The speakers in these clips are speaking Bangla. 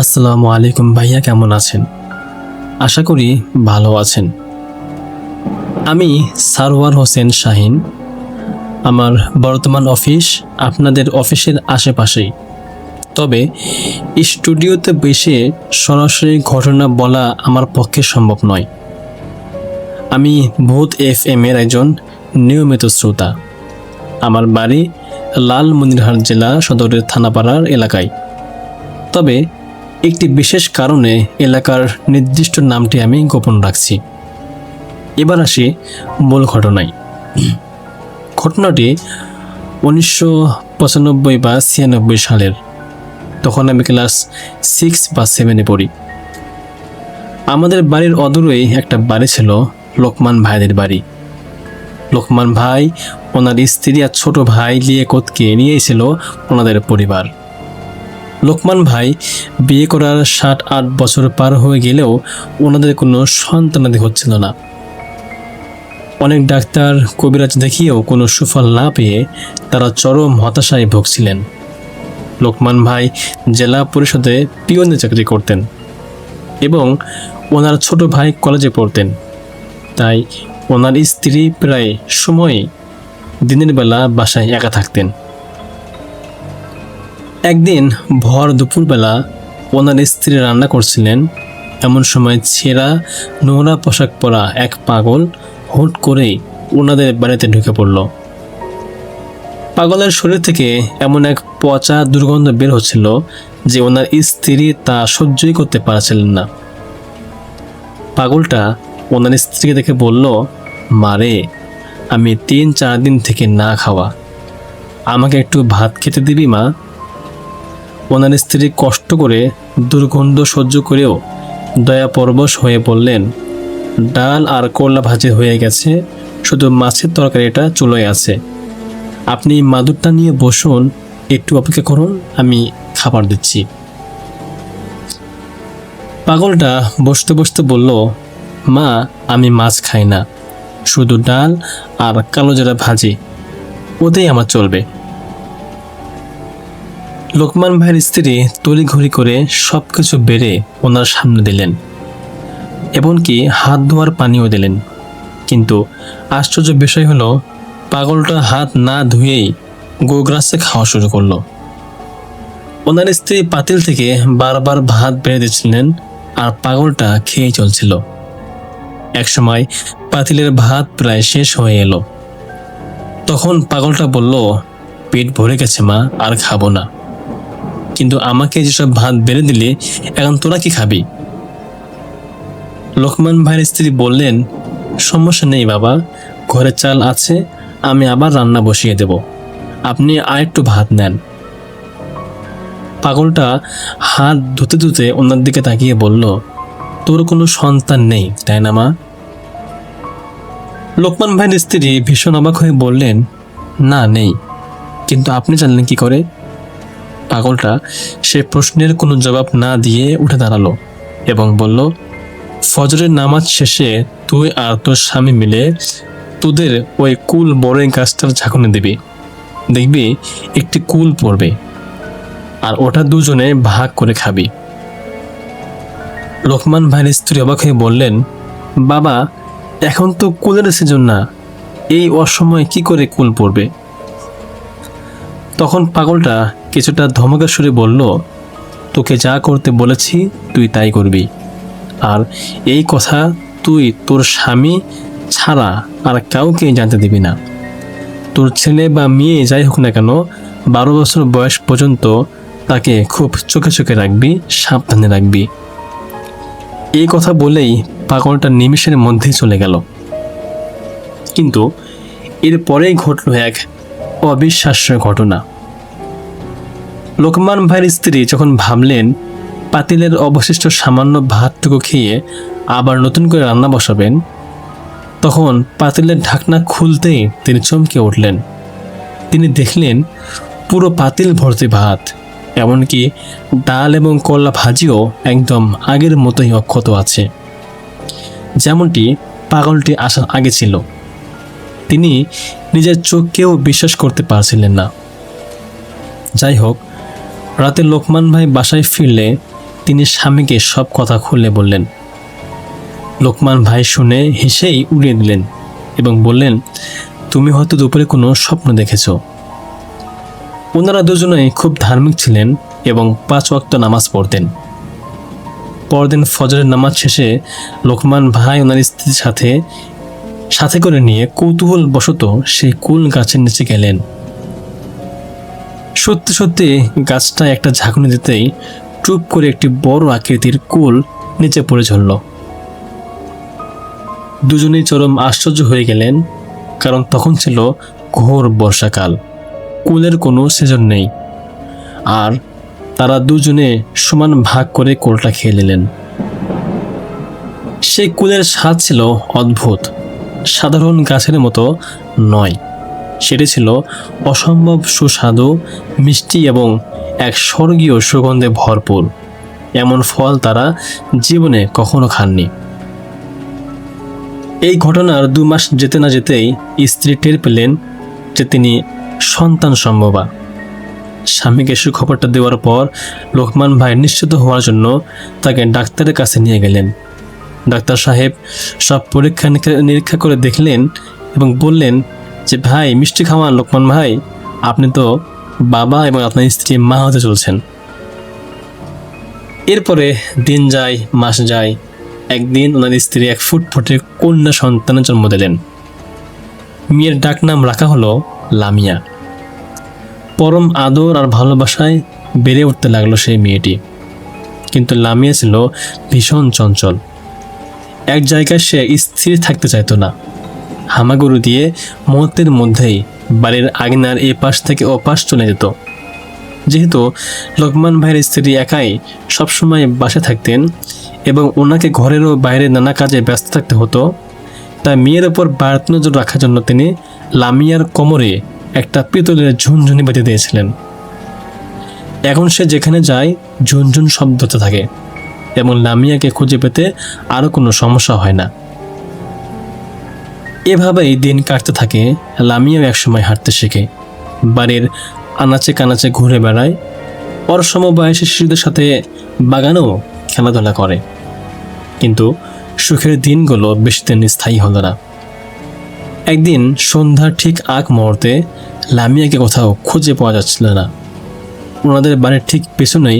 আসসালামু আলাইকুম ভাইয়া, কেমন আছেন? আশা করি ভালো আছেন। আমি সারওয়ার হোসেন শাহিন। আমার বর্তমান অফিস আপনাদের অফিসের আশেপাশেই। তবে স্টুডিওতে বসে সরাসরি ঘটনা বলা আমার পক্ষে সম্ভব নয়। আমি ভূত FM এর একজন নিয়মিত শ্রোতা। আমার বাড়ি লালমনিরহাট জেলা সদরের থানাপাড়ার এলাকায়। তবে একটি বিশেষ কারণে এলাকার নির্দিষ্ট নামটি আমি গোপন রাখছি। এবার আসি মূল ঘটনায়। ঘটনাটি 1995 বা 96 সালের। তখন আমি ক্লাস 6 বা 7-এ পড়ি। আমাদের বাড়ির অদূরেই একটা বাড়ি ছিল লোকমান ভাইদের বাড়ি। লোকমান ভাই, ওনার স্ত্রী আর ছোট ভাই লিয়াকতকে নিয়েই ছিল ওনাদের পরিবার। লোকমান ভাই বিয়ে করার 7-8 বছর পার হয়ে গেলেও ওনাদের কোনো সন্তানাদি হচ্ছিল না। অনেক ডাক্তার কবিরাজ দেখিয়েও কোনো সুফল না পেয়ে তারা চরম হতাশায় ভুগছিলেন। লোকমান ভাই জেলা পরিষদে পিওনের চাকরি করতেন এবং ওনার ছোট ভাই কলেজে পড়তেন। তাই ওনার স্ত্রী প্রায় সময়ই দিনের বেলা বাসায় একা থাকতেন। একদিন ভর দুপুরবেলা ওনার স্ত্রী রান্না করছিলেন। এমন সময় ছেঁড়া নোংরা পোশাক পরা এক পাগল হুট করেই ওনাদের বাড়িতে ঢুকে পড়ল। পাগলের শরীর থেকে এমন এক পচা দুর্গন্ধ বের হচ্ছিল যে ওনার স্ত্রী তা সহ্যই করতে পারছিলেন না। পাগলটা ওনার স্ত্রীকে দেখে বলল, মারে, আমি 3-4 দিন থেকে না খাওয়া, আমাকে একটু ভাত খেতে দিবি মা? ওনার স্ত্রী কষ্ট করে দুর্গন্ধ সহ্য করেও দয়াপরবশ হয়ে বললেন, ডাল আর করলা ভাজি হয়ে গেছে, শুধু মাছের তরকারিটা চুলোয় আছে। আপনি মাদুরটা নিয়ে বসুন, একটু অপেক্ষা করুন, আমি খাবার দিচ্ছি। পাগলটা বসতে বসতে বলল, মা, আমি মাছ খাই না, শুধু ডাল আর কালো জিরা ভাজি, ওতেই আমার চলবে। লোকমান ভাইয়ের স্ত্রী তড়িঘড়ি করে সব কিছু বেড়ে ওনার সামনে দিলেন, এমনকি হাত ধোয়ার পানিও দিলেন। কিন্তু আশ্চর্য বিষয় হলো, পাগলটা হাত না ধুয়েই গোগ্রাসে খাওয়া শুরু করলো। ওনার স্ত্রী পাতিল থেকে বারবার ভাত বেড়ে দিচ্ছিলেন আর পাগলটা খেয়ে চলছিল। একসময় পাতিলের ভাত প্রায় শেষ হয়ে এলো। তখন পাগলটা বলল, পেট ভরে গেছে মা, আর খাবো না। কিন্তু আমাকে যেসব ভাত বেড়ে দিলে, এখন তোরা কি খাবি? লোকমান ভাইয়ের স্ত্রী বললেন, সমস্যা নেই বাবা, ঘরে চাল আছে, আমি আবার রান্না বসিয়ে দেব, আপনি আরেকটু ভাত নেন। পাগলটা হাত ধুতে ধুতে ওনার দিকে তাকিয়ে বলল, তোর কোনো সন্তান নেই তাই না মা? লোকমান ভাইয়ের স্ত্রী ভীষণ অবাক হয়ে বললেন, না নেই, কিন্তু আপনি জানলেন কি করে? পাগলটা সে প্রশ্নের কোনো জবাব না দিয়ে উঠে দাঁড়ালো এবং বলল, ফজরের নামাজ শেষে তুই আর তোর স্বামী মিলে তোদের ওই কুল বড়ই গাছটার ঝাঁকুনি দিবি, দেখবি একটি কুল পড়বে, আর ওটা দুজনে ভাগ করে খাবি। লোকমান ভাইয়ের স্ত্রী অবাক হয়ে বললেন, বাবা, এখন তো কুলের সিজন না, এই অসময়ে কি করে কুল পড়বে? তখন পাগলটা কিছুটা ধমকের সুরে বলল, তোকে যা করতে বলেছি তুই তাই করবি, আর এই কথা তুই তোর স্বামী ছাড়া আর কাউকে জানতে দিবি না। তোর ছেলে বা মেয়ে যাই হোক না কেন, 12 বছর বয়স পর্যন্ত তাকে খুব চোখে চোখে রাখবি, সাবধানে রাখবি। এই কথা বলেই পাগলটা নিমেষের মধ্যেই চলে গেল। কিন্তু এরপরেই ঘটল এক অবিশ্বাস্য ঘটনা। লোকমান ভাইয়ের স্ত্রী যখন ভাবলেন পাতিলের অবশিষ্ট সামান্য ভাতটুকু খেয়ে আবার নতুন করে রান্না বসাবেন, তখন পাতিলের ঢাকনা খুলতেই তিনি চমকে উঠলেন। তিনি দেখলেন পুরো পাতিল ভর্তি ভাত, এমনকি ডাল এবং করলা ভাজিও একদম আগের মতোই অক্ষত আছে, যেমনটি পাগলটি আসার আগে ছিল। তিনি নিজের চোখকেও বিশ্বাস করতে পারছিলেন না। যাই হোক, রাতে লোকমান ভাই বাসায় ফিরলে তিনি স্বামীকে সব কথা খুলে বললেন। লোকমান ভাই শুনে হেসেই উড়িয়ে দিলেন এবং বললেন, তুমি হয়তো দুপুরে কোনো স্বপ্ন দেখেছ। ওনারা দুজনেই খুব ধার্মিক ছিলেন এবং 5 ওয়াক্ত নামাজ পড়তেন। পরদিন ফজরের নামাজ শেষে লোকমান ভাই ওনার স্ত্রীর সাথে করে নিয়ে কৌতূহল বশত সেই কুল গাছের নিচে গেলেন। সত্যি সত্যি গাছটা একটা ঝাঁকুনি দিতেই টুপ করে একটি বড় আকৃতির কুল নিচে পড়ে ঝরল। দুজনেই চরম আশ্চর্য হয়ে গেলেন, কারণ তখন ছিল ঘোর বর্ষাকাল, কুলের কোনো সিজন নেই, আর তারা দুজনে সমান ভাগ করে কুলটা খেয়ে নিলেন। সেই কুলের স্বাদ ছিল অদ্ভুত, সাধারণ গাছের মতো নয়, সেটি ছিল অসম্ভব সুস্বাদু, মিষ্টি এবং এক স্বর্গীয় সুগন্ধে ভরপুর। এমন ফল তারা জীবনে কখনো খাননি। এই ঘটনার 2 মাস যেতে না যেতেই স্ত্রী টের পেলেন যে তিনি সন্তান সম্ভবা। স্বামীকে সুখবরটা দেওয়ার পর লোকমান ভাই নিশ্চিত হওয়ার জন্য তাকে ডাক্তারের কাছে নিয়ে গেলেন। ডাক্তার সাহেব সব পরীক্ষা নিরীক্ষা করে দেখলেন এবং বললেন যে, ভাই মিষ্টি খাওয়ান লোকমান ভাই, আপনি তো বাবা এবং আপনার স্ত্রী মা হতে চলছেন। এরপরে দিন যায়, মাস যায়। একদিন ওনার স্ত্রী এক ফুটফুটে কন্যা সন্তানের জন্ম দিলেন। মেয়ের ডাক নাম রাখা হলো লামিয়া। পরম আদর আর ভালোবাসায় বেড়ে উঠতে লাগলো সেই মেয়েটি। কিন্তু লামিয়া ছিল ভীষণ চঞ্চল। এক জায়গায় সে স্থির থাকতে চাইতো না। হামাগুড়ি দিয়ে মুহূর্তের মধ্যেই বাড়ির আঙিনার এ পাশ থেকে ও পাশ চলে যেত। যেহেতু লোকমান ভাইয়ের স্ত্রী একাই সবসময় বাসে থাকতেন এবং ওনাকে ঘরের ও বাইরে নানা কাজে ব্যস্ত থাকতে হতো, তাই মেয়ের ওপর বাড়তি নজর রাখার জন্য তিনি লামিয়ার কোমরে একটা পিতলের ঝুনঝুনি বেঁধে দিয়েছিলেন। এখন সে যেখানে যায় ঝুনঝুন শব্দ হতে থাকে এবং লামিয়াকে খুঁজে পেতে আরও কোনো সমস্যা হয় না। এভাবেই দিন কাটতে থাকে। লামিয়াও একসময় হাঁটতে শেখে, বাড়ির আনাচে কানাচে ঘুরে বেড়ায়, ওর সমবয়সী শিশুদের সাথে বাগানেও খেলাধুলা করে। কিন্তু সুখের দিনগুলো বেশি দিন স্থায়ী হলো না। একদিন সন্ধ্যার ঠিক আগ মুহূর্তে লামিয়াকে কোথাও খুঁজে পাওয়া যাচ্ছিল না। ওনাদের বাড়ির ঠিক পেছনেই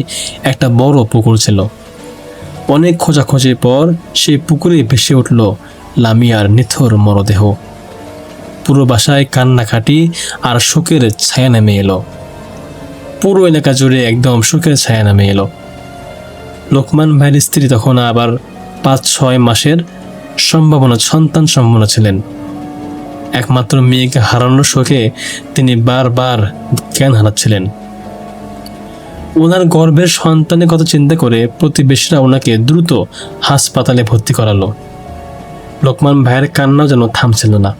একটা বড় পুকুর ছিল। অনেক খোঁজাখুঁজির পর সেই পুকুরে ভেসে উঠল লামিয়ার নিথর মরদেহ। পুরো বাসায় কান্নাকাটি আর শোকের ছায়া নেমে এলো। পুরো এলাকা জুড়ে একদম শোকের ছায়া নেমে এলো। লোকমান ভাইয়ের স্ত্রী তখন আবার 5-6 মাসের সন্তান সম্ভাবনা ছিলেন। একমাত্র মেয়েকে হারানোর শোকে তিনি বারবার জ্ঞান হারাচ্ছিলেন। ওনার গর্ভের সন্তানের কথা চিন্তা করে প্রতিবেশীরা ওনাকে দ্রুত হাসপাতালে ভর্তি করালো। লোকমান ভাইয়ের কান্নাও যেন থামছিল না।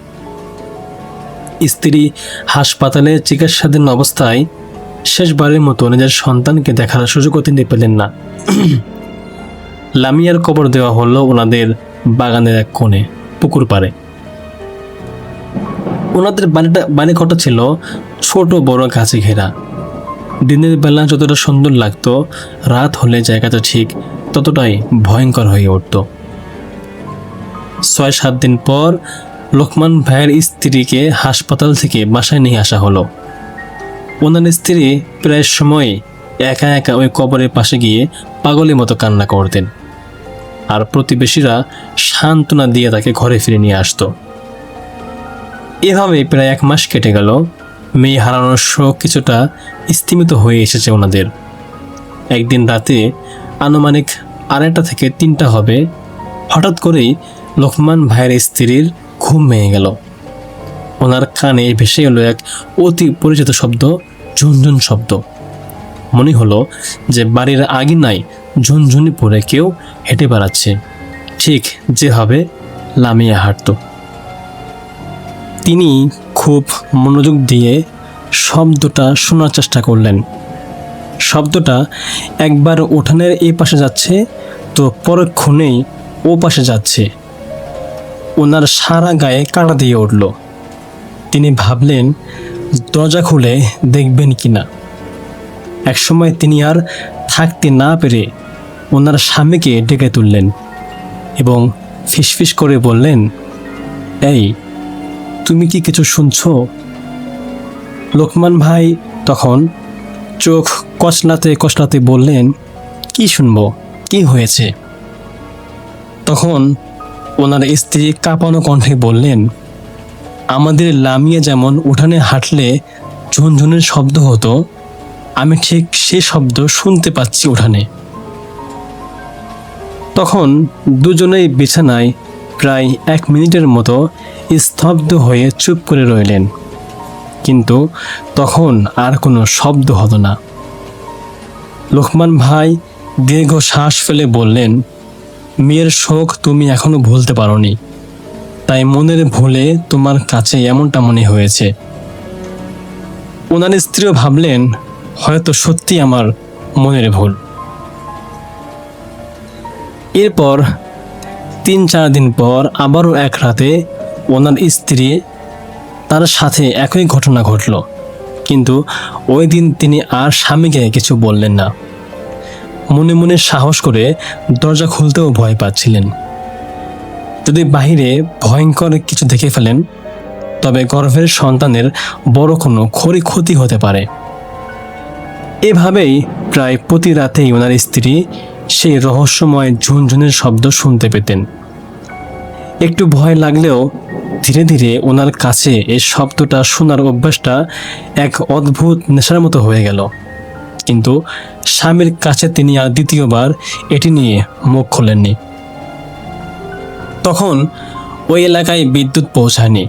স্ত্রী হাসপাতালে চিকিৎসাধীন অবস্থায় শেষবারের মতো নিজের সন্তানকে দেখার সুযোগও তিনি পেলেন না। লামিয়ার কবর দেওয়া হলো ওনাদের বাগানের এক কোণে, পুকুর পাড়ে। ওনাদের বাড়িঘরটা ছিল ছোট বড় গাছে ঘেরা। দিনের বেলা যতটা সুন্দর লাগতো, রাত হলে জায়গাটা ঠিক ততটাই ভয়ঙ্কর হয়ে উঠত। 6-7 দিন পর লোকমান ভাইয়ের স্ত্রীকে হাসপাতাল থেকে বাসায় নিয়ে আসা হলো। ওনার স্ত্রী প্রায় সময় একা একা ওই কবরের পাশে গিয়ে পাগলের মতো কান্না করতেন, আর প্রতিবেশীরা সান্ত্বনা দিয়ে তাকে ঘরে ফিরে নিয়ে আসতো। এভাবে প্রায় 1 মাস কেটে গেল। মেয়ে হারানোর শোক কিছুটা স্তিমিত হয়ে এসেছে ওনাদের। একদিন রাতে আনুমানিক 2:30 থেকে 3টা হবে, হঠাৎ করেই লোকমান ভাইয়ের স্ত্রীর ঘুম ভেঙে গেল। ওনার কানে ভেসে এলো এক অতি পরিচিত শব্দ, ঝুনঝুন শব্দ। মনে হলো যে বাড়ির আঙিনায় ঝুনঝুনি পরে কেউ হেঁটে বেড়াচ্ছে, ঠিক যেভাবে লামিয়া হাঁটত। তিনি খুব মনোযোগ দিয়ে শব্দটা শোনার চেষ্টা করলেন। শব্দটা একবার উঠানের এই পাশে যাচ্ছে তো পরক্ষণেই ও পাশে যাচ্ছে। ওনার সারা গায়ে কাঁটা দিয়ে উঠল। তিনি ভাবলেন দরজা খুলে দেখবেন কিনা। একসময় তিনি আর থাকতে না পেরে ওনার স্বামীকে ডেকে তুললেন এবং ফিসফিস করে বললেন, এই, তুমি কি কিছু শুনছো? লোকমান ভাই তখন চোখ কচলাতে কচলাতে বললেন, কি শুনবো, কি হয়েছে? তখন ওনার স্ত্রী কাঁপানো কণ্ঠে বললেন, আমাদের লামিয়া যেমন উঠানে হাঁটলে ঝুনঝুনের শব্দ হতো, আমি ঠিক সেই শব্দ শুনতে পাচ্ছি উঠানে। তখন দুজনেই বিছানায় প্রায় 1 মিনিটের মতো স্তব্ধ হয়ে চুপ করে রইলেন, কিন্তু তখন আর কোনো শব্দ হলো না। লোকমান ভাই দীর্ঘ শ্বাস ফেলে বললেন, মেয়ের শোক তুমি এখনো ভুলতে পারোনি, তাই মনের ভুলে তোমার কাছে এমনটা মনে হয়েছে। ওনার স্ত্রীও ভাবলেন, হয়তো সত্যি আমার মনের ভুল। এরপর 3-4 দিন পর আবারও এক রাতে ওনার স্ত্রী তার সাথে একই ঘটনা ঘটল, কিন্তু ওই দিন তিনি আর স্বামীকে কিছু বললেন না। মনে মনে সাহস করে দরজা খুলতেও ভয় পাচ্ছিলেন। যদি বাহিরে ভয়ঙ্কর কিছু দেখে ফেলেন, তবে গর্ভের সন্তানের বড় কোনো ক্ষতি হতে পারে। এভাবেই প্রায় প্রতি রাতেই ওনার স্ত্রী সেই রহস্যময় ঝুনঝুনের শব্দ শুনতে পেতেন। একটু ভয় লাগলেও ধীরে ধীরে ওনার কাছে এই শব্দটা শোনার অভ্যাসটা এক অদ্ভুত নেশার মতো হয়ে গেল। কিন্তু স্বামীর কাছে তিনি আর দ্বিতীয়বার এটি নিয়ে মুখ খোলেননি। তখন ওই এলাকায় বিদ্যুৎ পৌঁছায়নি।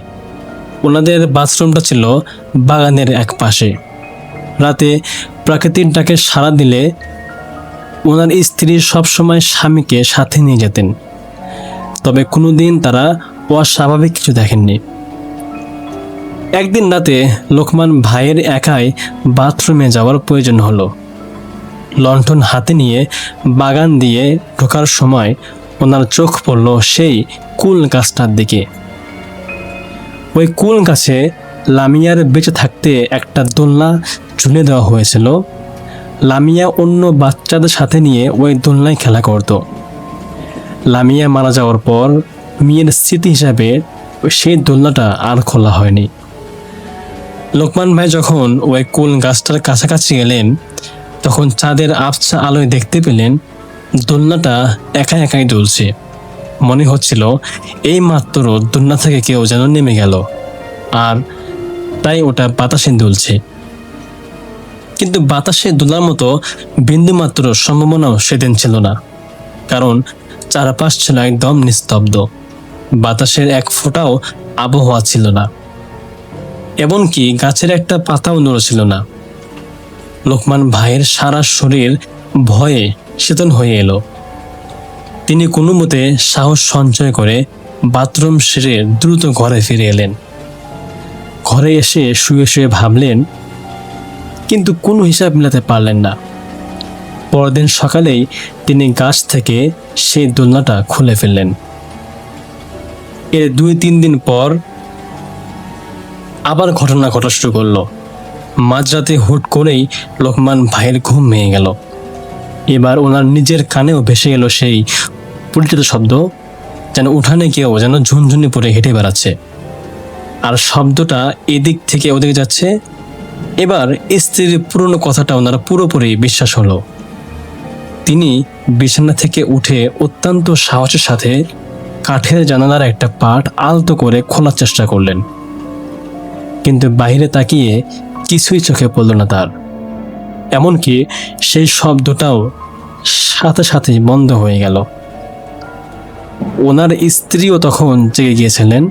ওনাদের বাথরুমটা ছিল বাগানের এক পাশে। রাতে প্রাকৃতিক ডাকে সাড়া দিলে ওনার স্ত্রী সবসময় স্বামীকে সাথে নিয়ে যেতেন, তবে কোনোদিন তারা অস্বাভাবিক কিছু দেখেননি। একদিন রাতে লোকমান ভাইয়ের একাই বাথরুমে যাওয়ার প্রয়োজন হলো। লণ্ঠন হাতে নিয়ে বাগান দিয়ে ঢোকার সময় ওনার চোখ পড়ল সেই কুল গাছটার দিকে। ওই কুল গাছে লামিয়ার বেঁচে থাকতে একটা দোলনা ঝুলে দেওয়া হয়েছিল। লামিয়া অন্য বাচ্চাদের সাথে নিয়ে ওই দোলনায় খেলা করত। লামিয়া মারা যাওয়ার পর মেয়ের স্মৃতি হিসাবে সেই দোলনাটা আর খোলা হয়নি। লোকমান ভাই যখন ওই কুল গাছটার কাছাকাছি গেলেন, তখন চাঁদের আবছা আলোয় দেখতে পেলেন দোলনাটা একা একাই দুলছে। মনে হচ্ছিল এই মাত্র দোলনা থেকে কেউ যেন নেমে গেল, আর তাই ওটা বাতাসে দুলছে। কিন্তু বাতাসে দোলার মতো বিন্দুমাত্র সম্ভাবনাও সেদিন ছিল না, কারণ চারপাশ ছিল একদম নিস্তব্ধ। বাতাসের এক ফোঁটাও আবহাওয়া ছিল না, এমনকি গাছের একটা পাতাও নড়ছিল না। লোকমান ভাইয়ের সারা শরীর ভয়ে শীতল হয়ে এলো। তিনি কোনো মতে সাহস সঞ্চয় করে বাথরুম সেরে দ্রুত ঘরে ফিরে এলেন। ঘরে এসে শুয়ে শুয়ে ভাবলেন, কিন্তু কোনো হিসাব মেলাতে পারলেন না। পরদিন সকালেই তিনি গাছ থেকে সেই দোলনাটা খুলে ফেললেন। এর 2-3 দিন পর আবার ঘটনা ঘটা শুরু করলো। মাঝরাতে হুট করেই লোকমান ভাইয়ের ঘুম ভেঙে গেল। এবার ওনার নিজের কানেও ভেসে গেল সেই পরিচিত শব্দ, যেন উঠানে কেউ যেন ঝুনঝুনি পরে হেঁটে বেড়াচ্ছে, আর শব্দটা এদিক থেকে ওদিকে যাচ্ছে। এবার স্ত্রীর পুরনো কথাটা ওনার পুরোপুরি বিশ্বাস হলো। তিনি বিছানা থেকে উঠে অত্যন্ত সাহসের সাথে কাঠের জানালার একটা পাট আলতো করে খোলার চেষ্টা করলেন, কিন্তু বাইরে তাকিয়ে কিছুই চোখে পড়ল না তার। এমনকি সেই শব্দটাও সাথে সাথেই বন্ধ হয়ে গেল। ওনার স্ত্রীও তখন জেগে গিয়েছিলেন,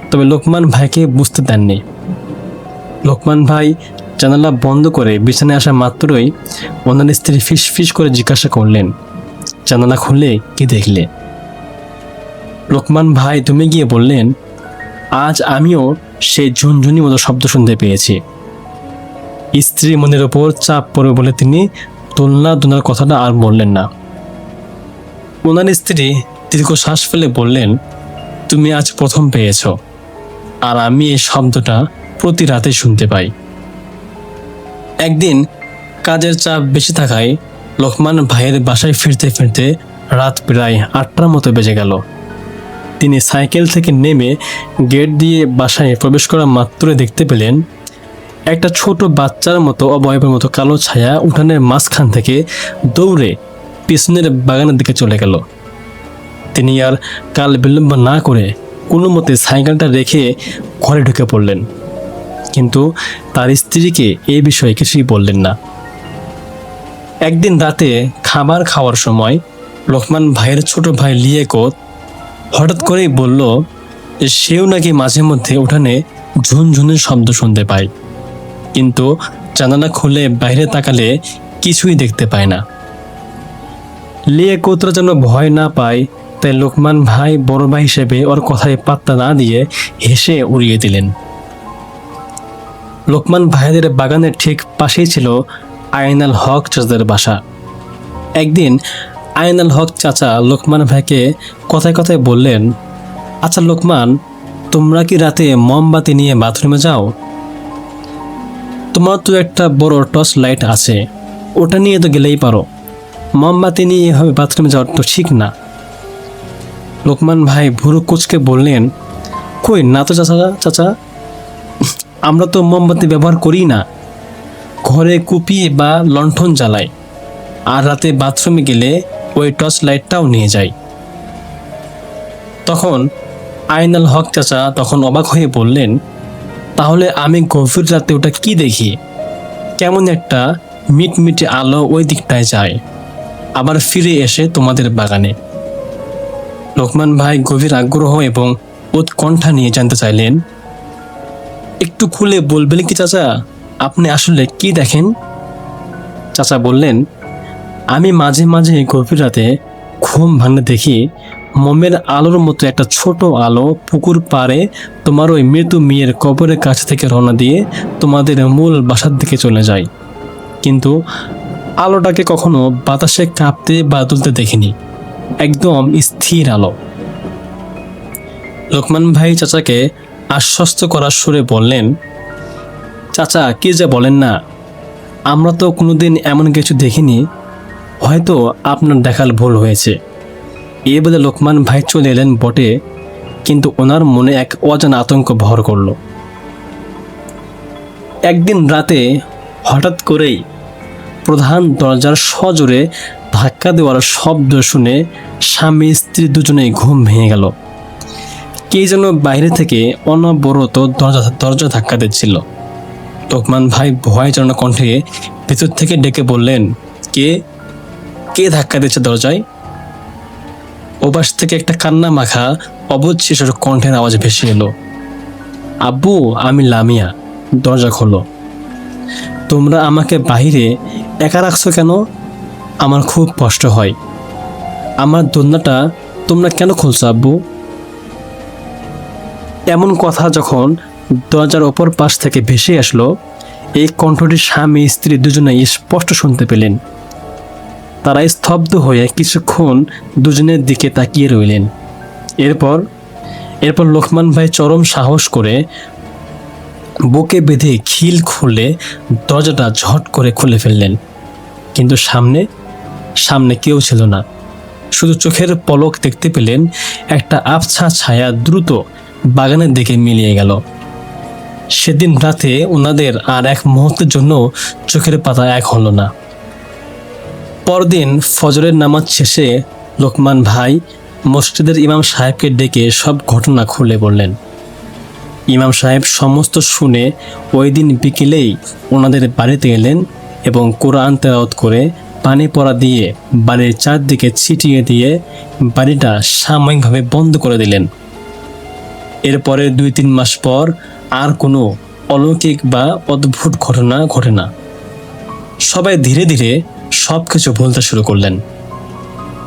তবে লোকমান ভাইকে বুঝতে দেননি। লোকমান ভাই জানালা বন্ধ করে বিছানায় আসা মাত্রই ওনার স্ত্রী ফিস করে জিজ্ঞাসা করলেন, জানালা খুলে কি দেখলে? লোকমান ভাই তুমি গিয়ে বললেন, আজ আমিও সেই ঝুনঝুনি মতো শব্দ শুনতে পেয়েছি। স্ত্রী মনের ওপর চাপ পড়ে বলে তিনি দোলনার কথাটা আর বললেন না। ওনার স্ত্রী দীর্ঘ শ্বাস ফেলে বললেন, তুমি আজ প্রথম পেয়েছ, আর আমি এই শব্দটা প্রতি রাতে শুনতে পাই। একদিন কাজের চাপ বেশি থাকায় লোকমান ভাইয়ের বাসায় ফিরতে ফিরতে রাত প্রায় 8টার মতো বেজে গেল। তিনি সাইকেল থেকে নেমে গেট দিয়ে বাসায় প্রবেশ করা মাত্রই দেখতে পেলেন একটা ছোট বাচ্চার মতো অবয়বের মতো কালো ছায়া উঠানের মাঝখান থেকে দৌড়ে পিছনের বাগানের দিকে চলে গেল। তিনি আর কাল বিলম্ব না করে কোনো মতে সাইকেলটা রেখে ঘরে ঢুকে পড়লেন, কিন্তু তার স্ত্রীকে এই বিষয়ে কিছুই বললেন না। একদিন রাতে খাবার খাওয়ার সময় লোকমান ভাইয়ের ছোট ভাই লিয়াকত হঠাৎ করেই বলল যে সেও নাকি মাঝে মধ্যে উঠানে ঝুনঝুনের শব্দ শুনতে পায়, কিন্তু জানালা খুলে বাইরে তাকালে কিছুই দেখতে পায় না। লিয়াকতরা যেন ভয় না পায়, তাই লোকমান ভাই বড় ভাই হিসেবে ওর কথায় পাত্তা না দিয়ে হেসে উড়িয়ে দিলেন। লোকমান ভাইদের বাগানের ঠিক পাশেই ছিল আইনাল হক চাচাদের বাসা। একদিন আইনাল হক চাচা লোকমান ভাইকে কথায় কথায় বললেন, আচ্ছা লোকমান, তোমরা কি রাতে মোমবাতি নিয়ে বাথরুমে যাও? তোমার তো একটা বড় টর্চ লাইট আছে, ওটা নিয়ে তো গেলেই পারো। মোমবাতি নিয়ে এভাবে বাথরুমে যাওয়ার তো ঠিক না। লোকমান ভাই ভুরু কুচকে বললেন, কই না তো চাচা, আমরা তো মোমবাতি ব্যবহার করি না, ঘরে কুপি বা লণ্ঠন জ্বালাই, আর রাতে বাথরুমে গেলে ওই টর্চ লাইটটাও নিয়ে যাই। তখন আইনাল হক চাচা তখন অবাক হয়ে বললেন, তাহলে আমি গভীর রাতে ওটা কি দেখি? কেমন একটা মিটমিটে আলো ওই দিকটায় যায়, আবার ফিরে এসে তোমাদের বাগানে। লোকমান ভাই গভীর আগ্রহ এবং উৎকণ্ঠা নিয়ে জানতে চাইলেন, একটু খুলে বলবেন কি চাচা, আপনি আসলে কি দেখেন? চাচা বললেন, আমি মাঝে মাঝে গভীর রাতে ঘুম ভাঙলে দেখি মোমের আলোর মতো একটা ছোট আলো পুকুর পাড়ে তোমার ওই মৃত্যু মেয়ের কবরের কাছ থেকে রওনা দিয়ে তোমাদের মূল বাসার দিকে চলে যায়, কিন্তু আলোটাকে কখনো বাতাসে কাঁপতে বা দুলতে দেখিনি, একদম স্থির আলো। লোকমান ভাই চাচাকে আশ্বস্ত করার সুরে বললেন, চাচা কি যে বলেন না, আমরা তো কোনোদিন এমন কিছু দেখিনি, হয়তো আপনার দেখাল ভুল হয়েছে। এই বলে লোকমান ভাই চলে এলেন বটে, কিন্তু ওনার মনে এক অজানা আতঙ্ক ভর করল। একদিন রাতে হঠাৎ করেই প্রধান দরজার সজোরে ধাক্কা দেওয়ার শব্দ শুনে স্বামী স্ত্রী দুজনেই ঘুম ভেঙে গেল। কে যেন বাইরে থেকে অনবরত দরজা ধাক্কা দিচ্ছিল। লোকমান ভাই ভয় জড়ানো কণ্ঠে ভেতর থেকে ডেকে বললেন, কে কে ধাক্কা দিচ্ছে দরজায়? ওপাশ থেকে একটা কান্না মাখা অবুঝ শিশুর কণ্ঠের আওয়াজ ভেসে এলো, আব্বু, আমি লামিয়া, দরজা খোলো। তোমরা আমাকে বাহিরে একা রাখছো কেন? আমার খুব কষ্ট হয়। আমার দোলনাটা তোমরা কেন খুলছো আব্বু? এমন কথা যখন দরজার অপর পাশ থেকে ভেসে আসলো, এই কণ্ঠটি স্বামী স্ত্রী দুজনেই স্পষ্ট শুনতে পেলেন। তারা স্তব্ধ হয়ে কিছুক্ষণ দুজনের দিকে তাকিয়ে রইলেন। এরপর লোকমান ভাই চরম সাহস করে বুকে বেঁধে খিল খুলে দরজাটা ঝট করে খুলে ফেললেন, কিন্তু সামনে কেউ ছিল না। শুধু চোখের পলক দেখতে পেলেন একটা আবছা ছায়া দ্রুত বাগানের দিকে মিলিয়ে গেল। সেদিন রাতে ওনাদের আর এক মুহূর্তের জন্য চোখের পাতা এক হলো না। পরদিন ফজরের নামাজ শেষে লোকমান ভাই মসজিদের ইমাম সাহেবকে ডেকে সব ঘটনা খুলে বললেন। ইমাম সাহেব সমস্ত শুনে ওই দিন বিকেলেই ওনাদের বাড়িতে এলেন এবং কোরআন তেলাওয়াত করে পানি পড়া দিয়ে বাড়ির চারদিকে ছিটিয়ে দিয়ে বাড়িটা সাময়িকভাবে বন্ধ করে দিলেন। এরপরে 2-3 মাস পর আর কোনো অলৌকিক বা অদ্ভুত ঘটনা ঘটে না। সবাই ধীরে ধীরে সব কিছু বলতে শুরু করলেন,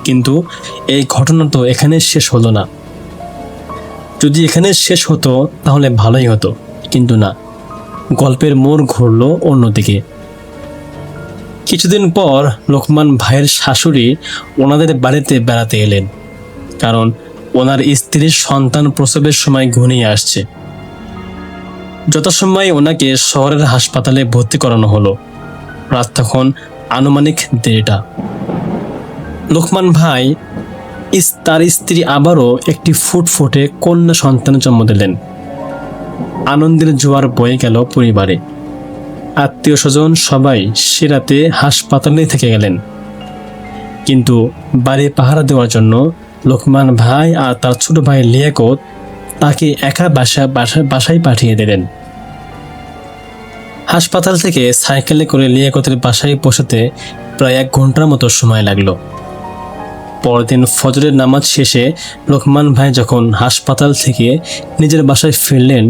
কিন্তু এই ঘটনা তো এখানে শেষ হলো না। যদি এখানে শেষ হতো তাহলে ভালোই হতো, কিন্তু না, গল্পের মোড় ঘুরল অন্যদিকে। কিছুদিন পর লোকমান ভাইয়ের শাশুড়ি ওনাদের বাড়িতে বেড়াতে এলেন, কারণ ওনার স্ত্রীর সন্তান প্রসবের সময় ঘনিয়ে আসছে। যথাসময়ে ওনাকে শহরের হাসপাতালে ভর্তি করানো হলো। রাত তখন আনুমানিক 1:30টা। লোকমান ভাই তার স্ত্রী আবারও একটি ফুটফুটে কন্যা সন্তানের জন্ম দিলেন। আনন্দের জোয়ার বয়ে গেল পরিবারে। আত্মীয় স্বজন সবাই সে রাতে হাসপাতালে থেকে গেলেন। কিন্তু বাড়ি পাহারা দেওয়ার জন্য লোকমান ভাই আর তার ছোট ভাই লিয়াকত তাকে একা বাসায় পাঠিয়ে দিলেন। হাসপাতাল থেকে সাইকেলে করে লিয়াকতের বাসায় পৌঁছাতে প্রায় 1 ঘন্টার মতো সময় লাগলো। পরদিন ফজরের নামাজ শেষে লোকমান ভাই যখন হাসপাতাল থেকে নিজের বাসায় ফিরলেন,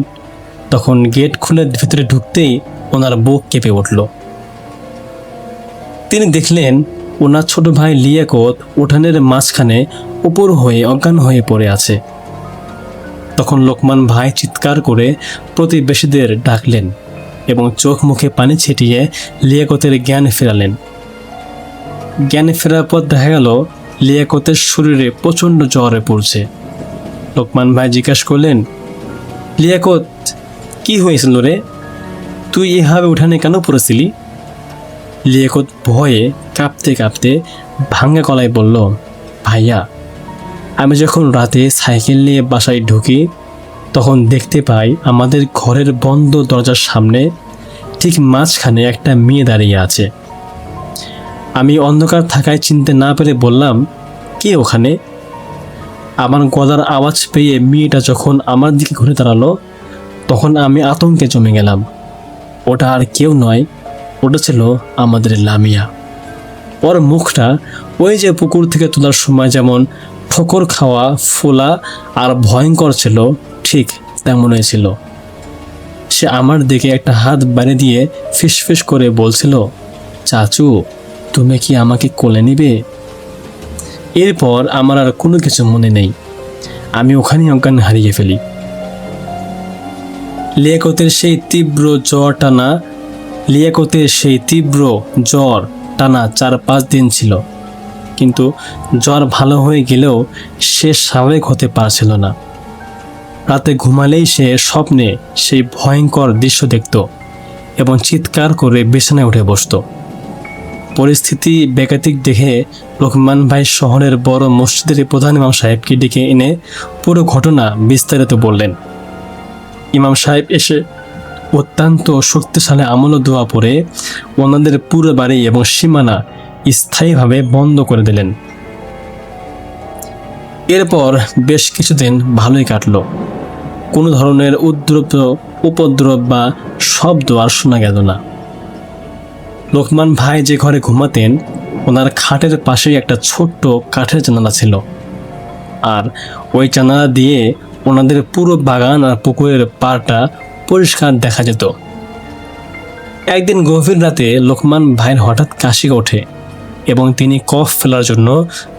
তখন গেট খুলে ভিতরে ঢুকতেই ওনার বুক কেঁপে উঠল। তিনি দেখলেন ওনার ছোট ভাই লিয়াকত উঠানের মাঝখানে উপর হয়ে অজ্ঞান হয়ে পড়ে আছে। তখন লোকমান ভাই চিৎকার করে প্রতিবেশীদের ডাকলেন এবং চোখ মুখে পানি ছিটিয়ে লিয়াকতের জ্ঞান ফেরালেন। জ্ঞান ফেরার পর দেখা গেল লিয়াকতের শরীরে প্রচণ্ড জ্বরে পড়ছে। লোকমান ভাই জিজ্ঞাসা করলেন, লিয়াকত, কি হয়েছিল রে? তুই এভাবে উঠানে কেন পড়েছিলি? লিয়াকত ভয়ে কাঁপতে কাঁপতে ভাঙা গলায় বলল, ভাইয়া, আমি যখন রাতে সাইকেল নিয়ে বাসায় ঢুকি তখন দেখতে পাই আমাদের ঘরের বন্ধ দরজার সামনে ঠিক মাঝখানে একটা মেয়ে দাঁড়িয়ে আছে। আমি অন্ধকার থাকায় চিনতে না পেরে বললাম, কে ওখানে? আমার গলার আওয়াজ পেয়ে মেয়েটা যখন আমার দিকে ঘুরে দাঁড়ালো তখন আমি আতঙ্কে জমে গেলাম। ওটা আর কেউ নয়, ওটা ছিল আমাদের লামিয়া। ওর মুখটা ওই যে পুকুর থেকে তোলার সময় যেমন ঠোকর খাওয়া, ফোলা আর ভয়ঙ্কর ছিল, ঠিক তেমনই ছিল। সে আমার দিকে একটা হাত বাড়িয়ে দিয়ে ফিসফিস করে বলছিল, চাচু, তুমি কি আমাকে কোলে নিবে? এরপর আমার আর কোনো কিছু মনে নেই, আমি ওখানেই অজ্ঞান হারিয়ে ফেলি। লিয়াকতের সেই তীব্র জ্বর টানা 4-5 দিন ছিল, কিন্তু জ্বর ভালো হয়ে গেলেও সে স্বাভাবিক হতে পারছিল না। রাতে ঘুমালেই সে স্বপ্নে সেই ভয়ঙ্কর দৃশ্য দেখত এবং চিৎকার করে বিছানায় উঠে বসত। পরিস্থিতি বেকাতিক দেখে লোকমান ভাই শহরের বড় মসজিদের প্রধান ইমাম সাহেবকে ডেকে এনে পুরো ঘটনা বিস্তারিত বললেন। ইমাম সাহেব এসে অত্যন্ত শক্তিশালী আমল ও দোয়া পড়ে ওনাদের পুরো বাড়ি এবং সীমানা স্থায়ীভাবে বন্ধ করে দিলেন। এরপর বেশ কিছুদিন ভালোই কাটলো। কোনো ধরনের উপদ্রব বা শব্দ আর শোনা গেল না। লোকমান ভাই যে ঘরে ঘুমাতেন ওনার খাটের পাশেই একটা ছোট্ট কাঠের জানালা ছিল, আর ওই জানালা দিয়ে ওনাদের পুরো বাগান আর পুকুরের পাড়টা পরিষ্কার দেখা যেত। একদিন গভীর রাতে লোকমান ভাইয়ের হঠাৎ কাশি ওঠে এবং তিনি কফ ফেলার জন্য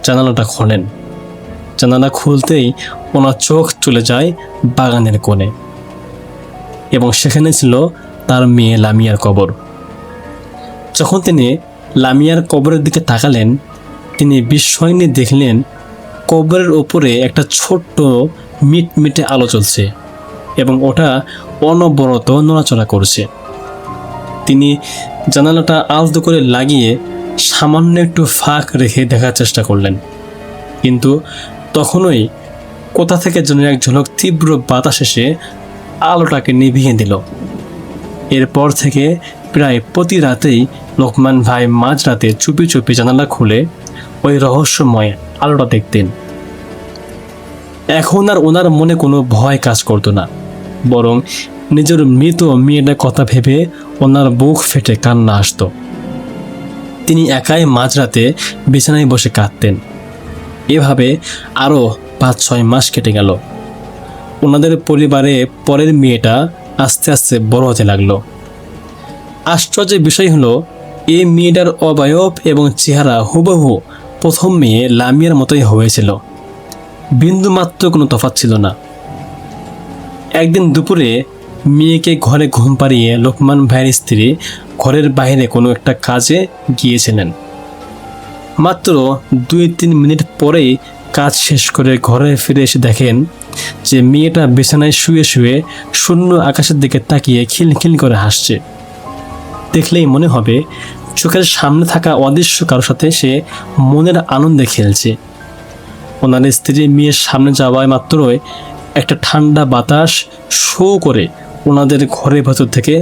জানালাটা খোলেন। জানালা খুলতেই ওনার চোখ চলে যায় বাগানের কোণে এবং সেখানে ছিল তার মেয়ে লামিয়ার কবর। যখন তিনি লামিয়ার কবরের দিকে তাকালেন, তিনি বিস্ময় নিয়ে দেখলেন কবরের ওপরে একটা ছোট্ট মিটমিটে আলো জ্বলছে এবং ওটা অনবরত নড়াচড়া করছে। তিনি জানালাটা আলতো করে লাগিয়ে সামান্য একটু ফাঁক রেখে দেখার চেষ্টা করলেন, কিন্তু তখনই কোথা থেকে যেন এক ঝলক তীব্র বাতাস এসে আলোটাকে নিভিয়ে দিল। এরপর থেকে প্রায় প্রতি রাতেই লোকমান ভাই মাঝরাতে চুপি চুপি জানালা খুলে ওই রহস্যময় আলোটা দেখতেন। এখন আর ওনার মনে কোনো ভয় কাজ করতো না, বরং নিজের মৃত মেয়েটার কথা ভেবে ওনার বুক ফেটে কান্না আসতো। তিনি একাই মাঝরাতে বিছানায় বসে কাঁদতেন। এভাবে আরও 5-6 মাস কেটে গেল। ওনাদের পরিবারে পরের মেয়েটা আস্তে আস্তে বড় হতে লাগলো। আশ্চর্যের বিষয় হলো এই মেয়েটার অবয়ব এবং চেহারা হুবহু প্রথম মেয়ে লামিয়ার মতোই হয়েছিল, বিন্দুমাত্র কোনো তফাৎ ছিল না। একদিন দুপুরে মেয়েকে ঘরে ঘুম পাড়িয়ে লোকমান ভাইয়ের স্ত্রী ঘরের বাইরে কোনো একটা কাজে গিয়েছিলেন। মাত্র 2-3 মিনিট পরেই কাজ শেষ করে ঘরে ফিরে এসে দেখেন যে মেয়েটা বিছানায় শুয়ে শুয়ে শূন্য আকাশের দিকে তাকিয়ে খিলখিল করে হাসছে। দেখলেই মনে হবে চোখের সামনে থাকা অদৃশ্য কারোর সাথে সে মনের আনন্দে খেলছে। ওনার স্ত্রী মেয়ের সামনে যাওয়ায় মাত্রই একটা ঠান্ডা বাতাস শো করে ওনাদের ঘরের ভেতর থেকে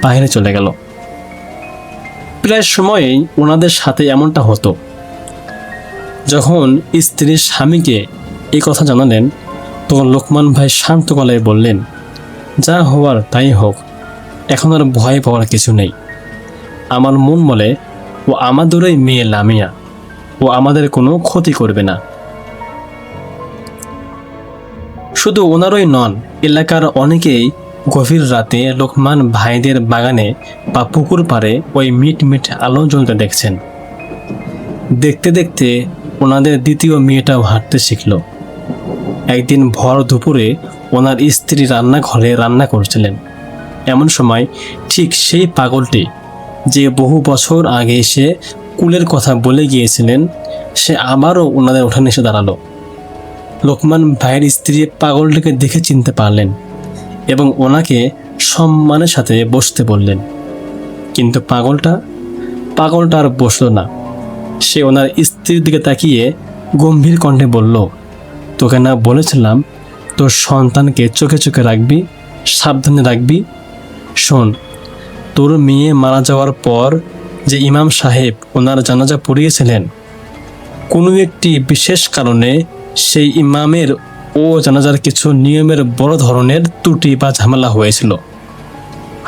বাইরে চলে গেল। প্রায় সময়েই ওনাদের সাথে এমনটা হতো। যখন স্ত্রীর স্বামীকে এই কথা জানালেন, তখন লোকমান ভাই শান্ত গলায় বললেন, যা হওয়ার তাই হোক, এখন আর ভয় পাওয়ার কিছু নেই। আমার মন বলে ও আমাদেরই মেয়ে লামিয়া, ও আমাদের কোনো ক্ষতি করবে না। শুধু ওনারই নন, এলাকার অনেকেই গভীর রাতে লোকমান ভাইদের বাগানে বা পুকুর পাড়ে ওই মিট আলো জ্বলতে দেখছেন। দেখতে দেখতে ওনাদের দ্বিতীয় মেয়েটাও হাঁটতে শিখল। একদিন ভর দুপুরে ওনার স্ত্রী রান্নাঘরে রান্না করছিলেন। এমন সময় ঠিক সেই পাগলটি যে বহু বছর আগে এসে কুলের কথা বলে গিয়েছিলেন, সে আবারও ওনাদের উঠানে এসে দাঁড়ালো। লোকমান ভাইয়ের স্ত্রী পাগলটিকে দেখে চিনতে পারলেন এবং ওনাকে সম্মানের সাথে বসতে বললেন। কিন্তু পাগলটা আর বসল না। সে ওনার স্ত্রীর দিকে তাকিয়ে গম্ভীর কণ্ঠে বলল, তোকে না বলেছিলাম তোর সন্তানকে চোখে চোখে রাখবি, সাবধানে রাখবি? শোন, তোর মেয়ে মারা যাওয়ার পর যে ইমাম সাহেব ওনার জানাজা পড়িয়েছিলেন, কোনো একটি বিশেষ কারণে সেই ইমামের ও জানাজার কিছু নিয়মের বড় ধরনের ত্রুটি বা ঝামেলা হয়েছিল,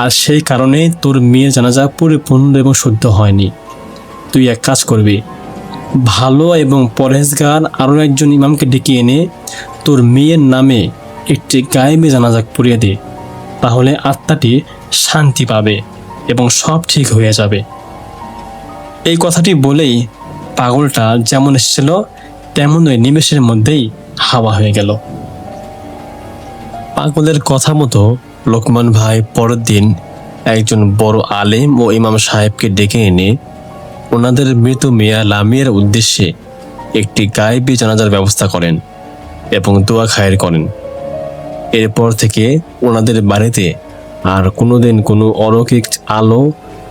আর সেই কারণেই তোর মেয়ের জানাজা পরিপূর্ণ এবং শুদ্ধ হয়নি। তুই এক কাজ করবি, ভালো এবং পরহেজগার আরও একজন ইমামকে ডেকে এনে তোর মেয়ের নামে একটি গায়েবী জানাজা পড়িয়ে দে। তাহলে আত্মাটি শান্তি পাবে এবং সব ঠিক হয়ে যাবে। এই কথাটি বলেই পাগলটা যেমন এসেছিল তেমন ওই নিমেষের মধ্যেই হাওয়া হয়ে গেল। পাগলের কথা মতো লোকমান ভাই পরের দিন একজন বড় আলেম ও ইমাম সাহেবকে ডেকে এনে ওনাদের মৃত মিয়া লামিয়ার উদ্দেশ্যে একটি গায়েবী জানাজার ব্যবস্থা করেন এবং দোয়া খায়ের করেন। এরপর থেকে ওনাদের বাড়িতে আর কোনোদিন কোনো অলৌকিক আলো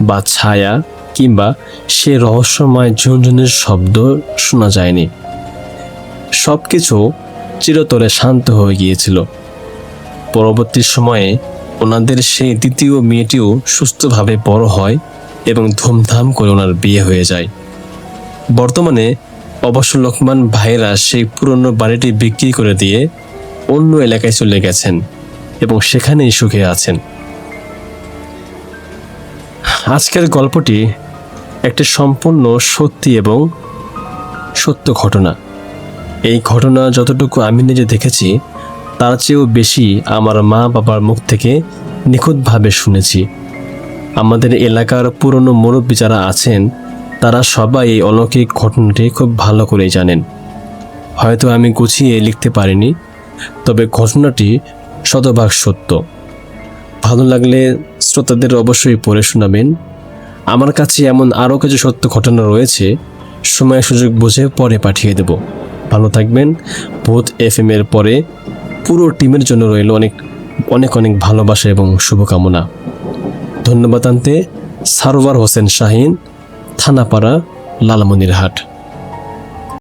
বা ছায়া কিংবা সে রহস্যময় ঝুনঝুনের শব্দ শোনা যায়নি। সব কিছু চিরতরে শান্ত হয়ে গিয়েছিল। পরবর্তী সময়ে ওনাদের সেই দ্বিতীয় মেয়েটিও সুস্থভাবে বড় হয় এবং ধুমধাম করে ওনার বিয়ে হয়ে যায়। বর্তমানে অবশ্য লোকমান ভাইরা সেই পুরনো বাড়িটি বিক্রি করে দিয়ে অন্য এলাকায় চলে গেছেন এবং সেখানেই সুখে আছেন। আজকের গল্পটি একটি সম্পূর্ণ সত্যি এবং সত্য ঘটনা। এই ঘটনা যতটুকু আমি নিজে দেখেছি তার চেয়েও বেশি আমার মা বাবার মুখ থেকে নিখুঁতভাবে শুনেছি। আমাদের এলাকার পুরনো মুরব্বী যারা আছেন তারা সবাই এই অলৌকিক ঘটনাটি খুব ভালো করেই জানেন। হয়তো আমি গুছিয়ে লিখতে পারিনি, তবে ঘটনাটি শতভাগ সত্য। ভালো লাগলে শ্রোতাদের অবশ্যই পড়ে শোনাবেন। আমার কাছে এমন আরও কিছু সত্য ঘটনা রয়েছে, সময় সুযোগ বুঝে পরে পাঠিয়ে দেব। ভালো থাকবেন। ভূত FM এর পরে পুরো টিমের জন্য রইল অনেক অনেক অনেক ভালোবাসা এবং শুভকামনা। ধন্যবাদ আনতে সারোয়ার হোসেন শাহিন, থানাপাড়া, লালমনিরহাট।